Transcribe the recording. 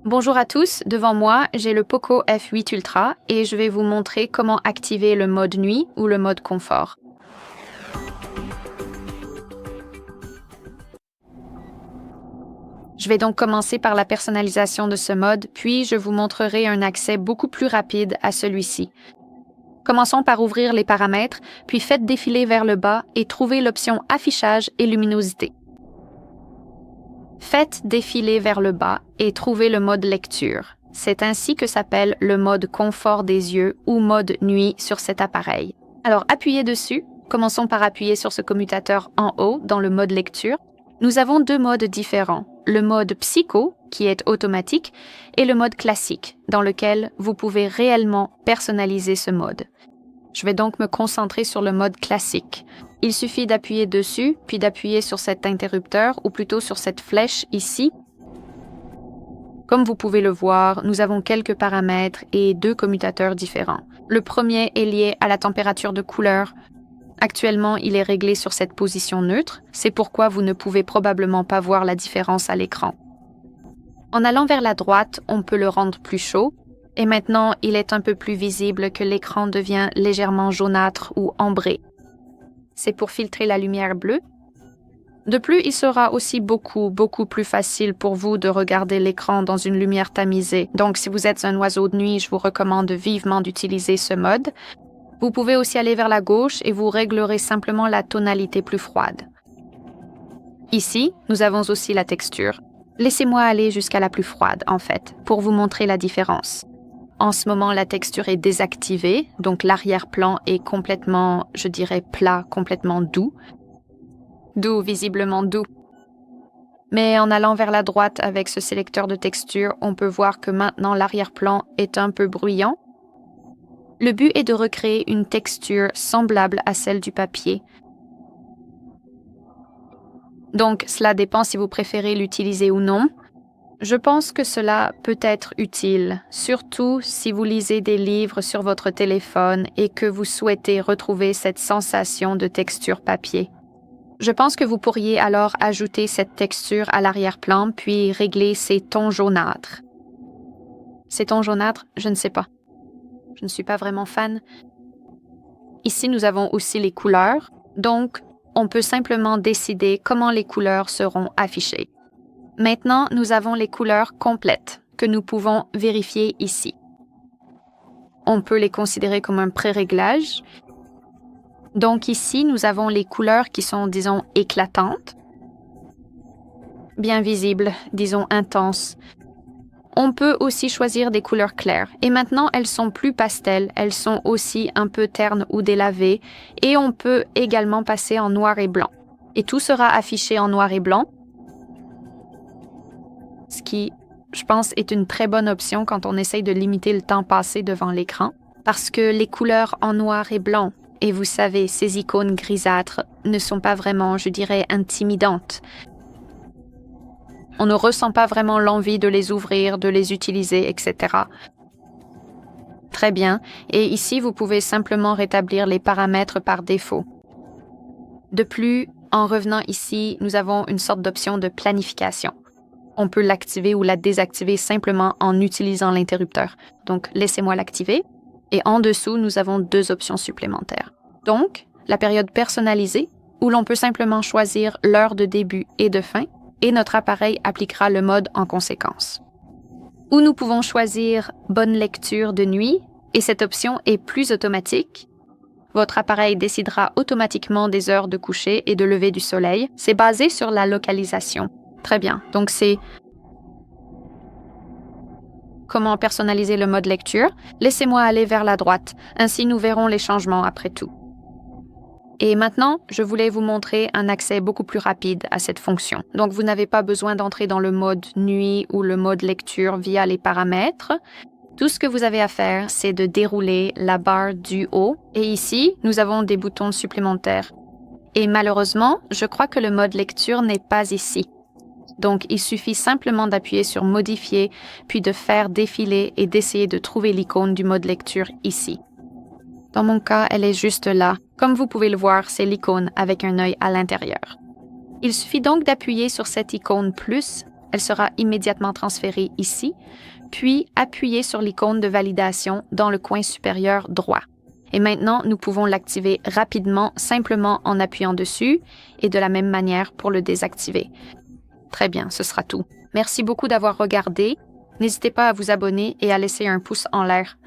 Bonjour à tous, devant moi, j'ai le Poco F8 Ultra et je vais vous montrer comment activer le mode nuit ou le mode confort. Je vais donc commencer par la personnalisation de ce mode, puis je vous montrerai un accès beaucoup plus rapide à celui-ci. Commençons par ouvrir les paramètres, puis faites défiler vers le bas et trouvez l'option Affichage et luminosité. Faites défiler vers le bas et trouvez le mode lecture. C'est ainsi que s'appelle le mode confort des yeux ou mode nuit sur cet appareil. Alors appuyez dessus. Commençons par appuyer sur ce commutateur en haut dans le mode lecture. Nous avons deux modes différents. Le mode psycho, qui est automatique, et le mode classique, dans lequel vous pouvez réellement personnaliser ce mode. Je vais donc me concentrer sur le mode classique. Il suffit d'appuyer dessus, puis d'appuyer sur cet interrupteur, ou plutôt sur cette flèche ici. Comme vous pouvez le voir, nous avons quelques paramètres et deux commutateurs différents. Le premier est lié à la température de couleur. Actuellement, il est réglé sur cette position neutre. C'est pourquoi vous ne pouvez probablement pas voir la différence à l'écran. En allant vers la droite, on peut le rendre plus chaud. Et maintenant, il est un peu plus visible que l'écran devient légèrement jaunâtre ou ambré. C'est pour filtrer la lumière bleue. De plus, il sera aussi beaucoup plus facile pour vous de regarder l'écran dans une lumière tamisée. Donc, si vous êtes un oiseau de nuit, je vous recommande vivement d'utiliser ce mode. Vous pouvez aussi aller vers la gauche et vous réglerez simplement la tonalité plus froide. Ici, nous avons aussi la texture. Laissez-moi aller jusqu'à la plus froide, en fait, pour vous montrer la différence. En ce moment, la texture est désactivée, donc l'arrière-plan est complètement, je dirais, plat, complètement doux. Doux, visiblement doux. Mais en allant vers la droite avec ce sélecteur de texture, on peut voir que maintenant l'arrière-plan est un peu bruyant. Le but est de recréer une texture semblable à celle du papier. Donc, cela dépend si vous préférez l'utiliser ou non. Je pense que cela peut être utile, surtout si vous lisez des livres sur votre téléphone et que vous souhaitez retrouver cette sensation de texture papier. Je pense que vous pourriez alors ajouter cette texture à l'arrière-plan puis régler ces tons jaunâtres. Ces tons jaunâtres, je ne sais pas. Je ne suis pas vraiment fan. Ici, nous avons aussi les couleurs, donc on peut simplement décider comment les couleurs seront affichées. Maintenant, nous avons les couleurs complètes que nous pouvons vérifier ici. On peut les considérer comme un pré-réglage. Donc ici, nous avons les couleurs qui sont, disons, éclatantes, bien visibles, disons, intenses. On peut aussi choisir des couleurs claires. Et maintenant, elles sont plus pastel, elles sont aussi un peu ternes ou délavées, et on peut également passer en noir et blanc. Et tout sera affiché en noir et blanc, ce qui, je pense, est une très bonne option quand on essaye de limiter le temps passé devant l'écran, parce que les couleurs en noir et blanc, et vous savez, ces icônes grisâtres ne sont pas vraiment, je dirais, intimidantes. On ne ressent pas vraiment l'envie de les ouvrir, de les utiliser, etc. Très bien, et ici, vous pouvez simplement rétablir les paramètres par défaut. De plus, en revenant ici, nous avons une sorte d'option de planification. On peut l'activer ou la désactiver simplement en utilisant l'interrupteur. Donc, laissez-moi l'activer. Et en dessous, nous avons deux options supplémentaires. Donc, la période personnalisée, où l'on peut simplement choisir l'heure de début et de fin, et notre appareil appliquera le mode en conséquence. Ou nous pouvons choisir bonne lecture de nuit, et cette option est plus automatique. Votre appareil décidera automatiquement des heures de coucher et de lever du soleil. C'est basé sur la localisation. Très bien. Donc, c'est comment personnaliser le mode lecture. Laissez-moi aller vers la droite. Ainsi, nous verrons les changements après tout. Et maintenant, je voulais vous montrer un accès beaucoup plus rapide à cette fonction. Donc, vous n'avez pas besoin d'entrer dans le mode nuit ou le mode lecture via les paramètres. Tout ce que vous avez à faire, c'est de dérouler la barre du haut. Et ici, nous avons des boutons supplémentaires. Et malheureusement, je crois que le mode lecture n'est pas ici. Donc, il suffit simplement d'appuyer sur « Modifier », puis de faire défiler et d'essayer de trouver l'icône du mode lecture ici. Dans mon cas, elle est juste là. Comme vous pouvez le voir, c'est l'icône avec un œil à l'intérieur. Il suffit donc d'appuyer sur cette icône « plus » elle sera immédiatement transférée ici, puis appuyez sur l'icône de validation dans le coin supérieur droit. Et maintenant, nous pouvons l'activer rapidement, simplement en appuyant dessus, et de la même manière pour le désactiver. Très bien, ce sera tout. Merci beaucoup d'avoir regardé. N'hésitez pas à vous abonner et à laisser un pouce en l'air.